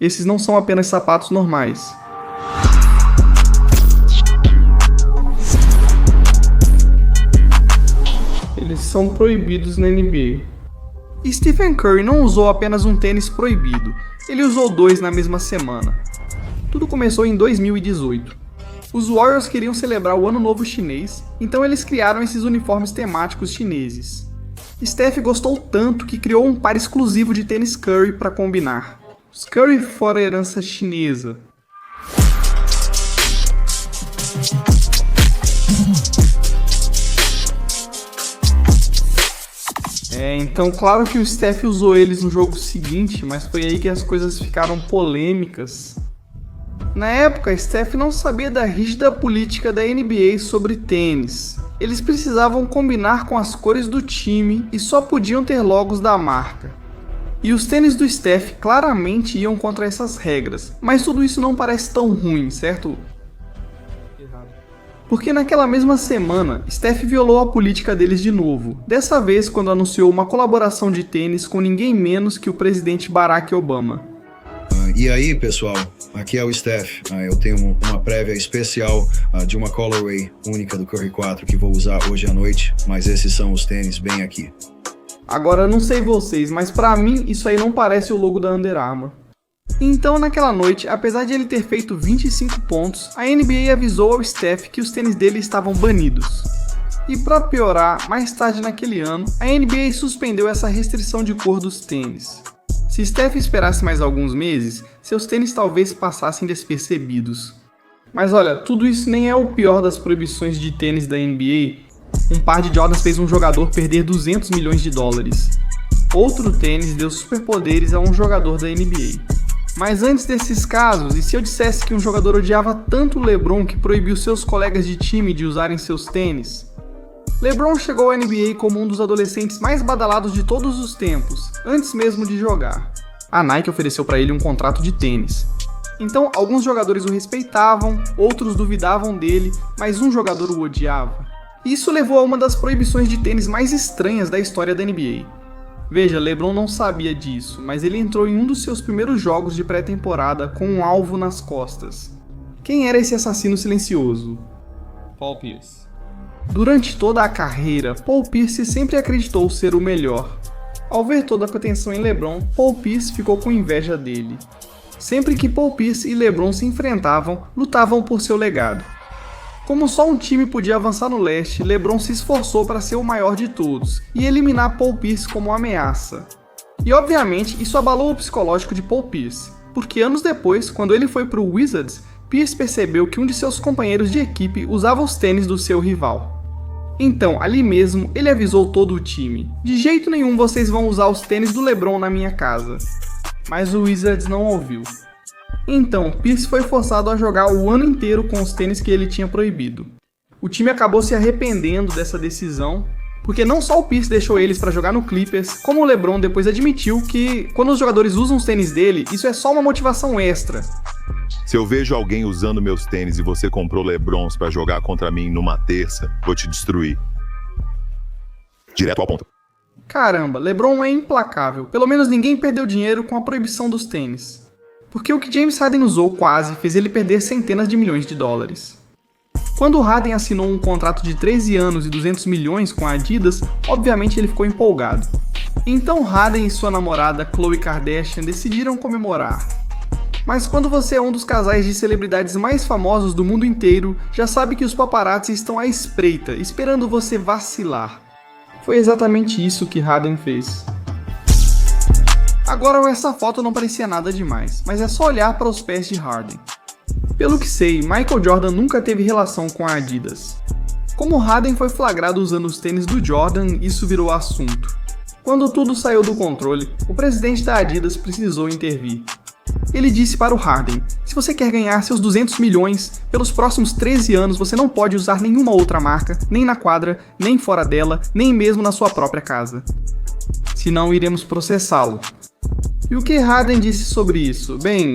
Esses não são apenas sapatos normais. Eles são proibidos na NBA. E Stephen Curry não usou apenas um tênis proibido, ele usou dois na mesma semana. Tudo começou em 2018. Os Warriors queriam celebrar o Ano Novo Chinês, então eles criaram esses uniformes temáticos chineses. Steph gostou tanto que criou um par exclusivo de tênis Curry para combinar. Os Curry fora herança chinesa. Então claro que o Steph usou eles no jogo seguinte, mas foi aí que as coisas ficaram polêmicas. Na época, Steph não sabia da rígida política da NBA sobre tênis. Eles precisavam combinar com as cores do time e só podiam ter logos da marca. E os tênis do Steph claramente iam contra essas regras, mas tudo isso não parece tão ruim, certo? Porque naquela mesma semana, Steph violou a política deles de novo, dessa vez quando anunciou uma colaboração de tênis com ninguém menos que o presidente Barack Obama. E aí, pessoal, aqui é o Steph. Eu tenho uma prévia especial de uma colorway única do Curry 4 que vou usar hoje à noite, mas esses são os tênis bem aqui. Agora, não sei vocês, mas pra mim isso aí não parece o logo da Under Armour. Então, naquela noite, apesar de ele ter feito 25 pontos, a NBA avisou ao Steph que os tênis dele estavam banidos. E pra piorar, mais tarde naquele ano, a NBA suspendeu essa restrição de cor dos tênis. Se Steph esperasse mais alguns meses, seus tênis talvez passassem despercebidos. Mas olha, tudo isso nem é o pior das proibições de tênis da NBA. Um par de Jordans fez um jogador perder 200 milhões de dólares. Outro tênis deu superpoderes a um jogador da NBA. Mas antes desses casos, e se eu dissesse que um jogador odiava tanto o LeBron que proibiu seus colegas de time de usarem seus tênis? LeBron chegou à NBA como um dos adolescentes mais badalados de todos os tempos, antes mesmo de jogar. A Nike ofereceu para ele um contrato de tênis. Então, alguns jogadores o respeitavam, outros duvidavam dele, mas um jogador o odiava. Isso levou a uma das proibições de tênis mais estranhas da história da NBA. Veja, LeBron não sabia disso, mas ele entrou em um dos seus primeiros jogos de pré-temporada com um alvo nas costas. Quem era esse assassino silencioso? Paul Pierce. Durante toda a carreira, Paul Pierce sempre acreditou ser o melhor. Ao ver toda a atenção em LeBron, Paul Pierce ficou com inveja dele. Sempre que Paul Pierce e LeBron se enfrentavam, lutavam por seu legado. Como só um time podia avançar no leste, LeBron se esforçou para ser o maior de todos e eliminar Paul Pierce como ameaça. E obviamente isso abalou o psicológico de Paul Pierce, porque anos depois, quando ele foi para o Wizards, Pierce percebeu que um de seus companheiros de equipe usava os tênis do seu rival. Então, ali mesmo, ele avisou todo o time: de jeito nenhum vocês vão usar os tênis do LeBron na minha casa. Mas o Wizards não ouviu. Então, Pierce foi forçado a jogar o ano inteiro com os tênis que ele tinha proibido. O time acabou se arrependendo dessa decisão, porque não só o Pierce deixou eles para jogar no Clippers, como o LeBron depois admitiu que, quando os jogadores usam os tênis dele, isso é só uma motivação extra. Se eu vejo alguém usando meus tênis e você comprou LeBrons para jogar contra mim numa terça, vou te destruir. Direto ao ponto. Caramba, LeBron é implacável. Pelo menos ninguém perdeu dinheiro com a proibição dos tênis. Porque o que James Harden usou quase fez ele perder centenas de milhões de dólares. Quando Harden assinou um contrato de 13 anos e 200 milhões com a Adidas, obviamente ele ficou empolgado. Então Harden e sua namorada Khloe Kardashian decidiram comemorar. Mas quando você é um dos casais de celebridades mais famosos do mundo inteiro, já sabe que os paparazzi estão à espreita, esperando você vacilar. Foi exatamente isso que Harden fez. Agora, essa foto não parecia nada demais, mas é só olhar para os pés de Harden. Pelo que sei, Michael Jordan nunca teve relação com a Adidas. Como Harden foi flagrado usando os tênis do Jordan, isso virou assunto. Quando tudo saiu do controle, o presidente da Adidas precisou intervir. Ele disse para o Harden: se você quer ganhar seus 200 milhões, pelos próximos 13 anos você não pode usar nenhuma outra marca, nem na quadra, nem fora dela, nem mesmo na sua própria casa. Senão iremos processá-lo. E o que Harden disse sobre isso? Bem,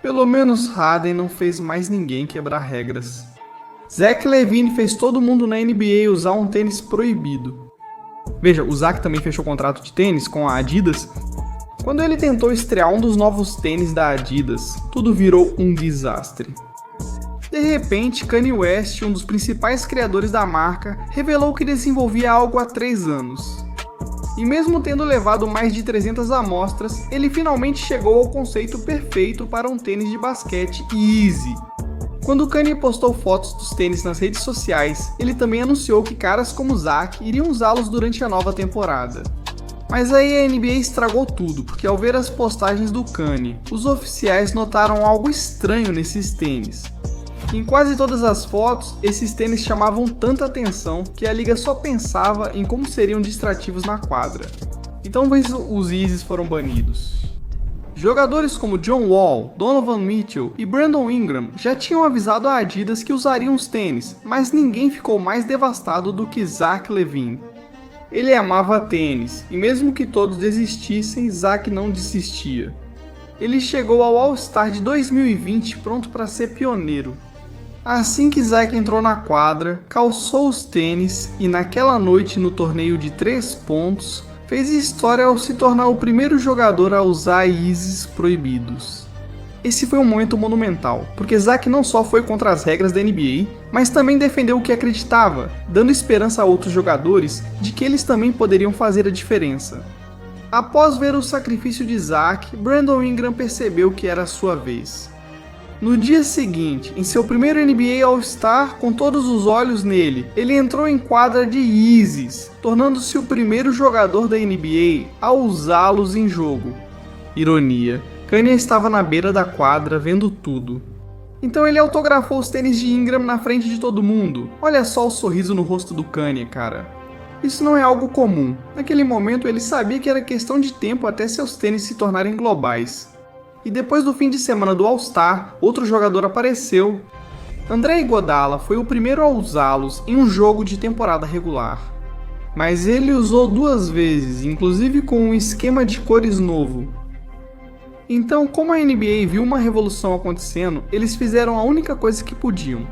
pelo menos Harden não fez mais ninguém quebrar regras. Zach LaVine fez todo mundo na NBA usar um tênis proibido. Veja, o Zach também fechou contrato de tênis com a Adidas. Quando ele tentou estrear um dos novos tênis da Adidas, tudo virou um desastre. De repente, Kanye West, um dos principais criadores da marca, revelou que desenvolvia algo há 3 anos. E mesmo tendo levado mais de 300 amostras, ele finalmente chegou ao conceito perfeito para um tênis de basquete Yeezy. Quando Kanye postou fotos dos tênis nas redes sociais, ele também anunciou que caras como Zach iriam usá-los durante a nova temporada. Mas aí a NBA estragou tudo, porque ao ver as postagens do Kanye, os oficiais notaram algo estranho nesses tênis. Em quase todas as fotos, esses tênis chamavam tanta atenção que a liga só pensava em como seriam distrativos na quadra. Então os Yeezys foram banidos. Jogadores como John Wall, Donovan Mitchell e Brandon Ingram já tinham avisado a Adidas que usariam os tênis, mas ninguém ficou mais devastado do que Zach LaVine. Ele amava tênis, e mesmo que todos desistissem, Zach não desistia. Ele chegou ao All-Star de 2020 pronto para ser pioneiro. Assim que Zach entrou na quadra, calçou os tênis e naquela noite no torneio de 3 pontos, fez história ao se tornar o primeiro jogador a usar Yeezys proibidos. Esse foi um momento monumental, porque Zach não só foi contra as regras da NBA, mas também defendeu o que acreditava, dando esperança a outros jogadores de que eles também poderiam fazer a diferença. Após ver o sacrifício de Zach, Brandon Ingram percebeu que era a sua vez. No dia seguinte, em seu primeiro NBA All-Star, com todos os olhos nele, ele entrou em quadra de Yeezys, tornando-se o primeiro jogador da NBA a usá-los em jogo. Ironia, Kanye estava na beira da quadra vendo tudo. Então ele autografou os tênis de Ingram na frente de todo mundo. Olha só o sorriso no rosto do Kanye, cara. Isso não é algo comum. Naquele momento ele sabia que era questão de tempo até seus tênis se tornarem globais. E depois do fim de semana do All-Star, outro jogador apareceu. André Iguodala foi o primeiro a usá-los em um jogo de temporada regular. Mas ele usou 2 vezes, inclusive com um esquema de cores novo. Então, como a NBA viu uma revolução acontecendo, eles fizeram a única coisa que podiam.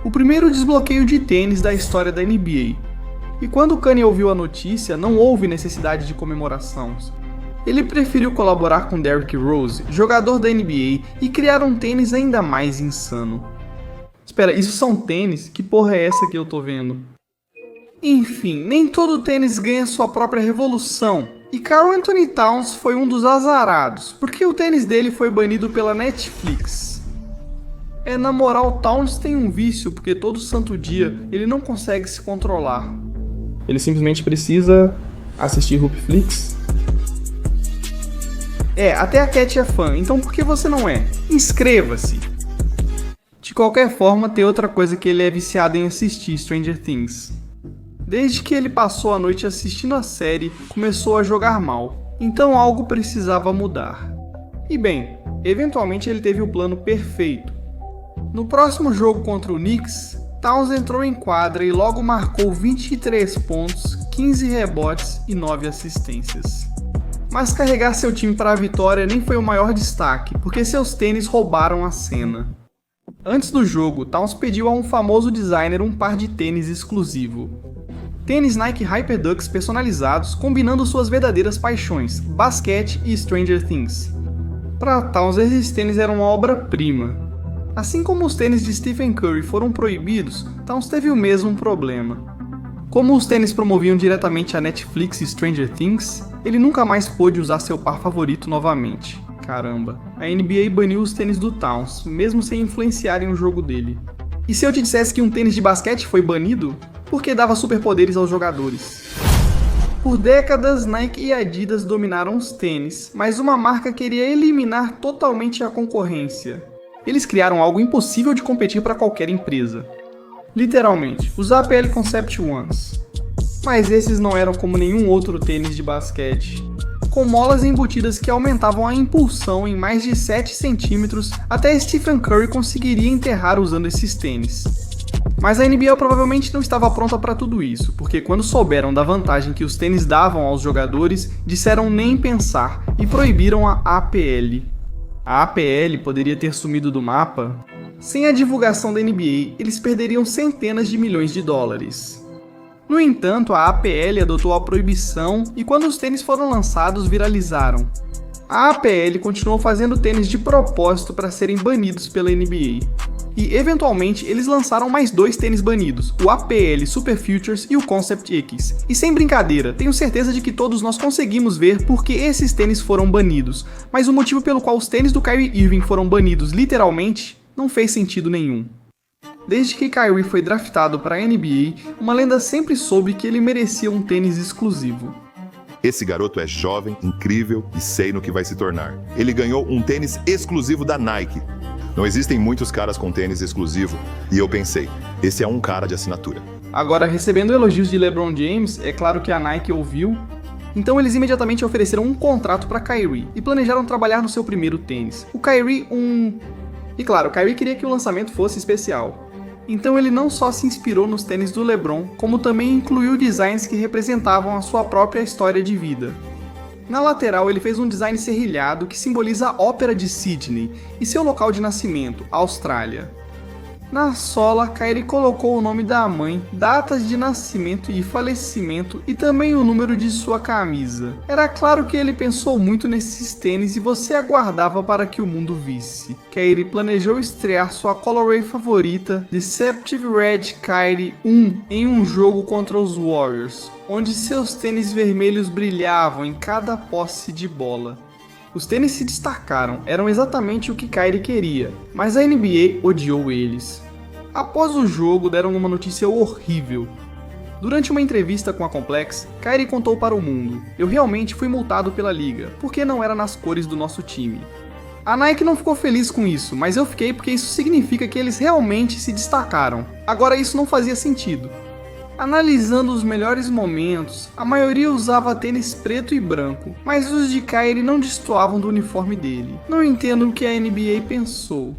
O primeiro desbloqueio de tênis da história da NBA. E quando Kanye ouviu a notícia, não houve necessidade de comemoração. Ele preferiu colaborar com Derrick Rose, jogador da NBA, e criar um tênis ainda mais insano. Espera, isso são tênis? Que porra é essa que eu tô vendo? Enfim, nem todo tênis ganha sua própria revolução, e Karl Anthony Towns foi um dos azarados, porque o tênis dele foi banido pela Netflix. Na moral, Towns tem um vício, porque todo santo dia ele não consegue se controlar. Ele simplesmente precisa assistir Hoopflix. Até a Cat é fã, então por que você não é? Inscreva-se! De qualquer forma, tem outra coisa que ele é viciado em assistir, Stranger Things. Desde que ele passou a noite assistindo a série, começou a jogar mal, então algo precisava mudar. E bem, eventualmente ele teve o plano perfeito. No próximo jogo contra o Knicks, Towns entrou em quadra e logo marcou 23 pontos, 15 rebotes e 9 assistências. Mas carregar seu time para a vitória nem foi o maior destaque, porque seus tênis roubaram a cena. Antes do jogo, Towns pediu a um famoso designer um par de tênis exclusivo. Tênis Nike Hyperdux personalizados, combinando suas verdadeiras paixões, basquete e Stranger Things. Para Towns, esses tênis eram uma obra-prima. Assim como os tênis de Stephen Curry foram proibidos, Towns teve o mesmo problema. Como os tênis promoviam diretamente a Netflix e Stranger Things, ele nunca mais pôde usar seu par favorito novamente. Caramba, a NBA baniu os tênis do Towns, mesmo sem influenciarem o jogo dele. E se eu te dissesse que um tênis de basquete foi banido? Porque dava superpoderes aos jogadores. Por décadas, Nike e Adidas dominaram os tênis, mas uma marca queria eliminar totalmente a concorrência. Eles criaram algo impossível de competir para qualquer empresa. Literalmente, os APL Concept Ones. Mas esses não eram como nenhum outro tênis de basquete. Com molas embutidas que aumentavam a impulsão em mais de 7 centímetros, até Stephen Curry conseguiria enterrar usando esses tênis. Mas a NBA provavelmente não estava pronta para tudo isso, porque quando souberam da vantagem que os tênis davam aos jogadores, disseram nem pensar e proibiram a APL. A APL poderia ter sumido do mapa? Sem a divulgação da NBA, eles perderiam centenas de milhões de dólares. No entanto, a APL adotou a proibição e quando os tênis foram lançados, viralizaram. A APL continuou fazendo tênis de propósito para serem banidos pela NBA. E, eventualmente, eles lançaram mais 2 tênis banidos, o APL Super Futures e o Concept X. E sem brincadeira, tenho certeza de que todos nós conseguimos ver por que esses tênis foram banidos, mas o motivo pelo qual os tênis do Kyrie Irving foram banidos literalmente não fez sentido nenhum. Desde que Kyrie foi draftado para a NBA, uma lenda sempre soube que ele merecia um tênis exclusivo. Esse garoto é jovem, incrível e sei no que vai se tornar. Ele ganhou um tênis exclusivo da Nike. Não existem muitos caras com tênis exclusivo e eu pensei, esse é um cara de assinatura. Agora, recebendo elogios de LeBron James, é claro que a Nike ouviu, então eles imediatamente ofereceram um contrato para Kyrie e planejaram trabalhar no seu primeiro tênis. O Kyrie, E claro, o Kyrie queria que o lançamento fosse especial. Então ele não só se inspirou nos tênis do LeBron, como também incluiu designs que representavam a sua própria história de vida. Na lateral ele fez um design serrilhado que simboliza a Ópera de Sydney e seu local de nascimento, a Austrália. Na sola, Kyrie colocou o nome da mãe, datas de nascimento e falecimento e também o número de sua camisa. Era claro que ele pensou muito nesses tênis e você aguardava para que o mundo visse. Kyrie planejou estrear sua colorway favorita, Deceptive Red Kyrie 1, em um jogo contra os Warriors, onde seus tênis vermelhos brilhavam em cada posse de bola. Os tênis se destacaram, eram exatamente o que Kyrie queria, mas a NBA odiou eles. Após o jogo, deram uma notícia horrível. Durante uma entrevista com a Complex, Kyrie contou para o mundo: "Eu realmente fui multado pela liga, porque não era nas cores do nosso time." A Nike não ficou feliz com isso, mas eu fiquei porque isso significa que eles realmente se destacaram. Agora isso não fazia sentido. Analisando os melhores momentos, a maioria usava tênis preto e branco, mas os de Kyrie não destoavam do uniforme dele. Não entendo o que a NBA pensou.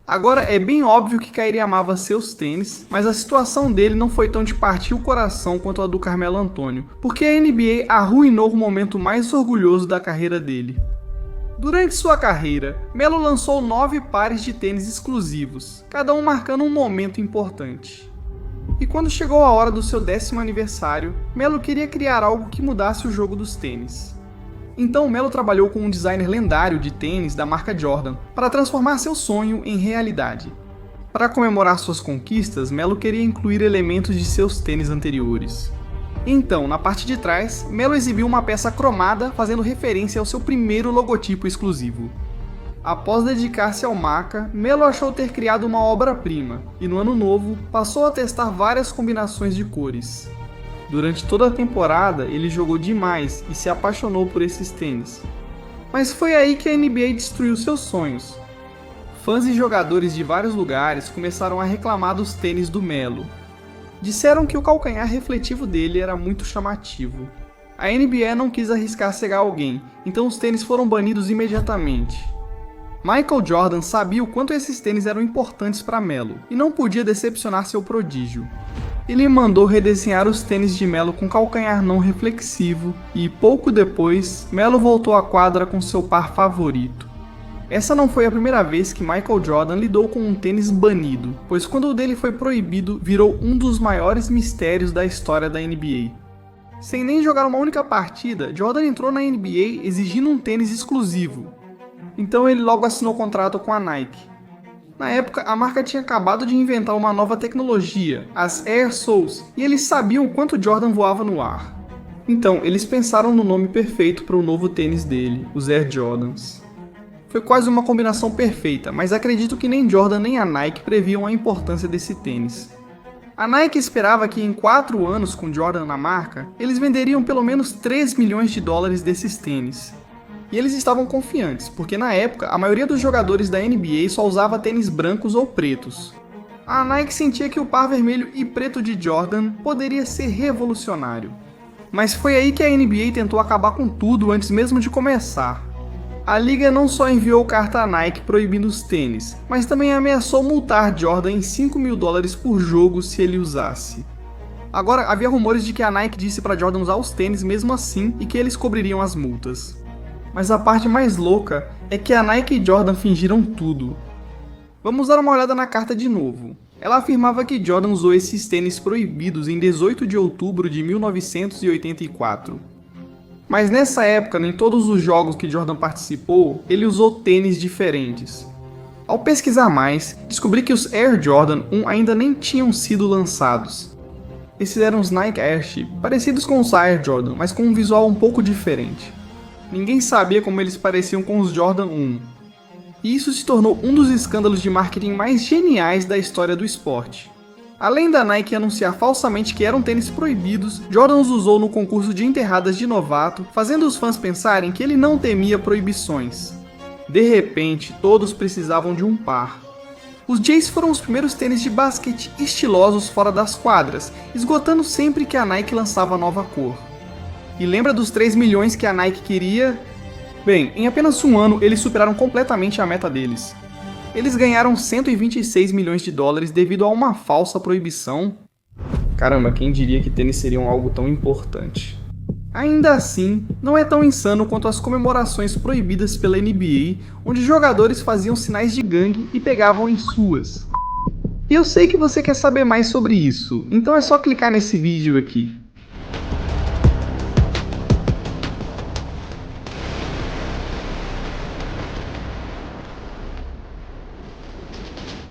Agora é bem óbvio que Kyrie amava seus tênis, mas a situação dele não foi tão de partir o coração quanto a do Carmelo Anthony, porque a NBA arruinou o momento mais orgulhoso da carreira dele. Durante sua carreira, Melo lançou 9 pares de tênis exclusivos, cada um marcando um momento importante. E quando chegou a hora do seu 10º aniversário, Melo queria criar algo que mudasse o jogo dos tênis. Então Melo trabalhou com um designer lendário de tênis da marca Jordan para transformar seu sonho em realidade. Para comemorar suas conquistas, Melo queria incluir elementos de seus tênis anteriores. Então, na parte de trás, Melo exibiu uma peça cromada fazendo referência ao seu primeiro logotipo exclusivo. Após dedicar-se ao Maca, Melo achou ter criado uma obra-prima, e no ano novo, passou a testar várias combinações de cores. Durante toda a temporada, ele jogou demais e se apaixonou por esses tênis. Mas foi aí que a NBA destruiu seus sonhos. Fãs e jogadores de vários lugares começaram a reclamar dos tênis do Melo. Disseram que o calcanhar refletivo dele era muito chamativo. A NBA não quis arriscar cegar alguém, então os tênis foram banidos imediatamente. Michael Jordan sabia o quanto esses tênis eram importantes para Melo e não podia decepcionar seu prodígio. Ele mandou redesenhar os tênis de Melo com calcanhar não reflexivo e, pouco depois, Melo voltou à quadra com seu par favorito. Essa não foi a primeira vez que Michael Jordan lidou com um tênis banido, pois quando o dele foi proibido, virou um dos maiores mistérios da história da NBA. Sem nem jogar uma única partida, Jordan entrou na NBA exigindo um tênis exclusivo. Então ele logo assinou contrato com a Nike. Na época, a marca tinha acabado de inventar uma nova tecnologia, as Air Soles, e eles sabiam o quanto Jordan voava no ar. Então, eles pensaram no nome perfeito para o novo tênis dele, os Air Jordans. Foi quase uma combinação perfeita, mas acredito que nem Jordan nem a Nike previam a importância desse tênis. A Nike esperava que em 4 anos com Jordan na marca, eles venderiam pelo menos 3 milhões de dólares desses tênis. E eles estavam confiantes, porque na época a maioria dos jogadores da NBA só usava tênis brancos ou pretos. A Nike sentia que o par vermelho e preto de Jordan poderia ser revolucionário. Mas foi aí que a NBA tentou acabar com tudo antes mesmo de começar. A liga não só enviou carta à Nike proibindo os tênis, mas também ameaçou multar Jordan em 5 mil dólares por jogo se ele usasse. Agora, havia rumores de que a Nike disse para Jordan usar os tênis mesmo assim e que eles cobririam as multas. Mas a parte mais louca é que a Nike e Jordan fingiram tudo. Vamos dar uma olhada na carta de novo. Ela afirmava que Jordan usou esses tênis proibidos em 18 de outubro de 1984. Mas nessa época, em todos os jogos que Jordan participou, ele usou tênis diferentes. Ao pesquisar mais, descobri que os Air Jordan 1 ainda nem tinham sido lançados. Esses eram os Nike Airship, parecidos com os Air Jordan, mas com um visual um pouco diferente. Ninguém sabia como eles pareciam com os Jordan 1. E isso se tornou um dos escândalos de marketing mais geniais da história do esporte. Além da Nike anunciar falsamente que eram tênis proibidos, Jordan os usou no concurso de enterradas de novato, fazendo os fãs pensarem que ele não temia proibições. De repente, todos precisavam de um par. Os Jays foram os primeiros tênis de basquete estilosos fora das quadras, esgotando sempre que a Nike lançava nova cor. E lembra dos 3 milhões que a Nike queria? Bem, em apenas um ano eles superaram completamente a meta deles. Eles ganharam 126 milhões de dólares devido a uma falsa proibição. Caramba, quem diria que tênis seriam algo tão importante? Ainda assim, não é tão insano quanto as comemorações proibidas pela NBA, onde jogadores faziam sinais de gangue e pegavam em suas. E eu sei que você quer saber mais sobre isso, então é só clicar nesse vídeo aqui.